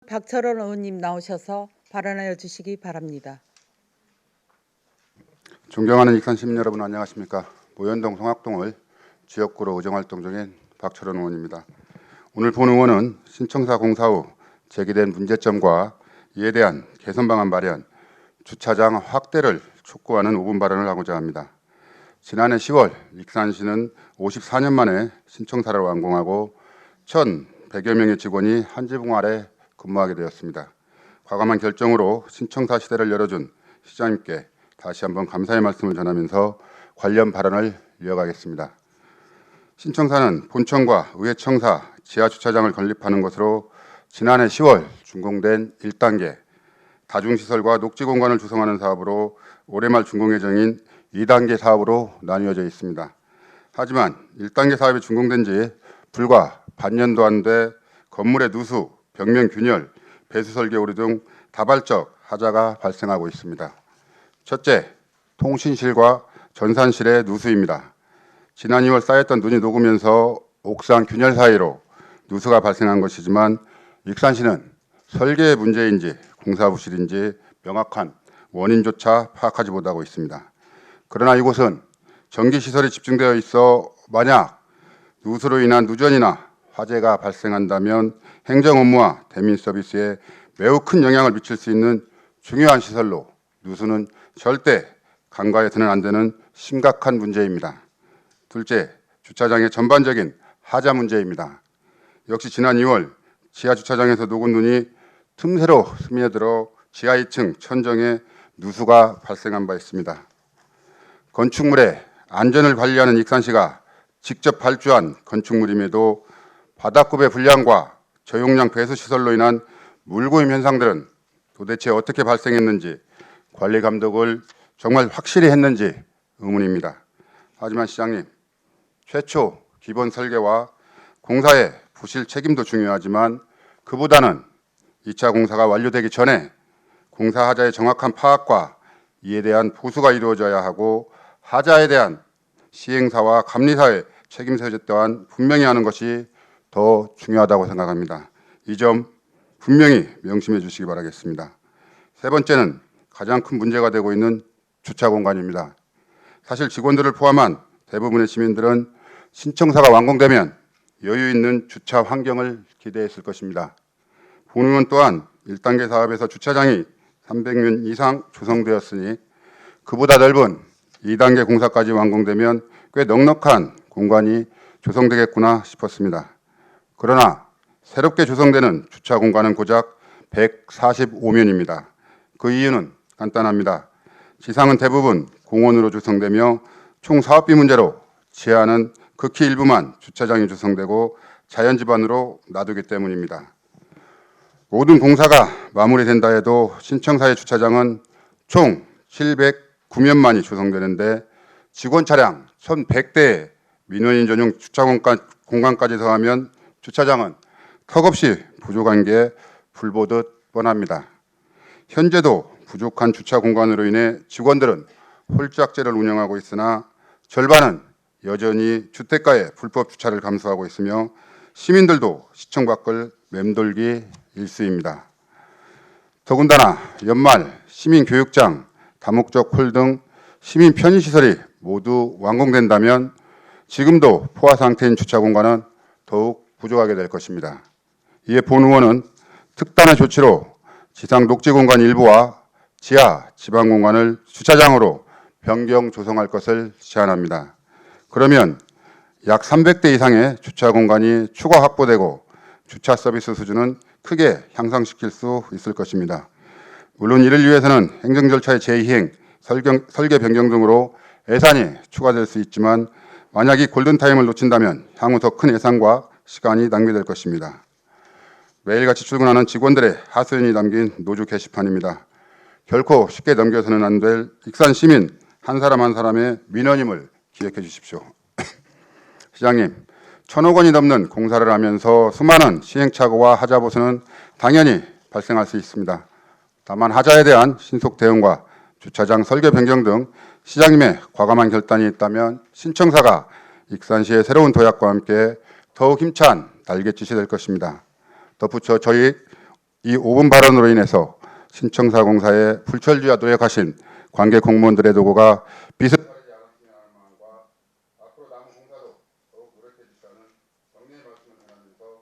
박철원 의원님 나오셔서 발언하여 주시기 바랍니다. 존경하는 익산 시민 여러분 안녕하십니까. 모현동 성학동을 지역구로 의정활동 중인 박철원 의원입니다. 오늘 본 의원은 신청사 공사 후 제기된 문제점과 이에 대한 개선 방안 마련, 주차장 확대를 촉구하는 5분 발언을 하고자 합니다. 지난해 10월 익산시는 54년 만에 신청사를 완공하고 1,100여 명의 직원이 한 지붕 아래 근무하게 되었습니다. 과감한 결정으로 신청사 시대를 열어준 시장님께 다시 한번 감사의 말씀을 전하면서 관련 발언을 이어가겠습니다. 신청사는 본청과 의회청사 지하주차장을 건립하는 것으로 지난해 10월 준공된 1단계, 다중시설과 녹지공간을 조성하는 사업으로 올해 말 준공 예정인 2단계 사업으로 나뉘어져 있습니다. 하지만 1단계 사업이 준공된 지 불과 반년도 안 돼 건물의 누수, 벽면 균열, 배수 설계 오류 등 다발적 하자가 발생하고 있습니다. 첫째, 통신실과 전산실의 누수입니다. 지난 2월 쌓였던 눈이 녹으면서 옥상 균열 사이로 누수가 발생한 것이지만 익산시는 설계의 문제인지 공사 부실인지 명확한 원인조차 파악하지 못하고 있습니다. 그러나 이곳은 전기시설이 집중되어 있어 만약 누수로 인한 누전이나 화재가 발생한다면 행정 업무와 대민 서비스에 매우 큰 영향을 미칠 수 있는 중요한 시설로 누수는 절대 간과해서는 안 되는 심각한 문제입니다. 둘째, 주차장의 전반적인 하자 문제입니다. 역시 지난 2월 지하 주차장에서 녹은 눈이 틈새로 스며들어 지하 2층 천정에 누수가 발생한 바 있습니다. 건축물의 안전을 관리하는 익산시가 직접 발주한 건축물임에도 바닥급의 불량과 저용량 배수시설로 인한 물고임 현상들은 도대체 어떻게 발생했는지 관리 감독을 정말 확실히 했는지 의문입니다. 하지만 시장님, 최초 기본 설계와 공사의 부실 책임도 중요하지만 그보다는 2차 공사가 완료되기 전에 공사 하자의 정확한 파악과 이에 대한 보수가 이루어져야 하고 하자에 대한 시행사와 감리사의 책임 소재 또한 분명히 하는 것이 더 중요하다고 생각합니다. 이 점 분명히 명심해 주시기 바라겠습니다. 세 번째는 가장 큰 문제가 되고 있는 주차 공간입니다. 사실 직원들을 포함한 대부분의 시민들은 신청사가 완공되면 여유 있는 주차 환경을 기대했을 것입니다. 본 의원 또한 1단계 사업에서 주차장이 300명 이상 조성되었으니 그보다 넓은 2단계 공사까지 완공되면 꽤 넉넉한 공간이 조성되겠구나 싶었습니다. 그러나 새롭게 조성되는 주차 공간은 고작 145면입니다. 그 이유는 간단합니다. 지상은 대부분 공원으로 조성되며 총 사업비 문제로 지하는 극히 일부만 주차장이 조성되고 자연지반으로 놔두기 때문입니다. 모든 공사가 마무리된다 해도 신청사의 주차장은 총 709면만이 조성되는데 직원 차량 1,100대의 민원인 전용 주차 공간까지 더하면 주차장은 턱없이 부족한 게 불보듯 뻔합니다. 현재도 부족한 주차 공간으로 인해 직원들은 홀짝제를 운영하고 있으나 절반은 여전히 주택가에 불법 주차를 감수하고 있으며 시민들도 시청 밖을 맴돌기 일쑤입니다. 더군다나 연말 시민교육장, 다목적 홀 등 시민 편의시설이 모두 완공된다면 지금도 포화 상태인 주차 공간은 더욱 부족하게 될 것입니다. 이에 본 의원은 특단의 조치로 지상 녹지 공간 일부와 지하 지방 공간을 주차장으로 변경 조성할 것을 제안합니다. 그러면 약 300대 이상의 주차 공간이 추가 확보되고 주차 서비스 수준은 크게 향상시킬 수 있을 것입니다. 물론 이를 위해서는 행정 절차의 재이행, 설계 변경 등으로 예산이 추가될 수 있지만 만약 이 골든타임을 놓친다면 향후 더 큰 예산과 시간이 낭비될 것입니다. 매일같이 출근하는 직원들의 하소연이 담긴 노조 게시판입니다. 결코 쉽게 넘겨서는 안 될 익산 시민 한 사람 한 사람의 민원임을 기억해 주십시오. 시장님, 1,000억 원이 넘는 공사를 하면서 수많은 시행착오와 하자 보수는 당연히 발생할 수 있습니다. 다만 하자에 대한 신속 대응과 주차장 설계 변경 등 시장님의 과감한 결단이 있다면 신청사가 익산시의 새로운 도약과 함께 더욱 힘찬 날갯짓이 될 것입니다. 덧붙여 저희 이 5분 발언으로 인해서 신청사 공사에 불철주야 노력하신 관계 공무원들의 도구가 비슷하지 않았으면 하는 마음과 앞으로 남은 공사도 더욱 노력해 주시라는 정리의 말씀을 전하면서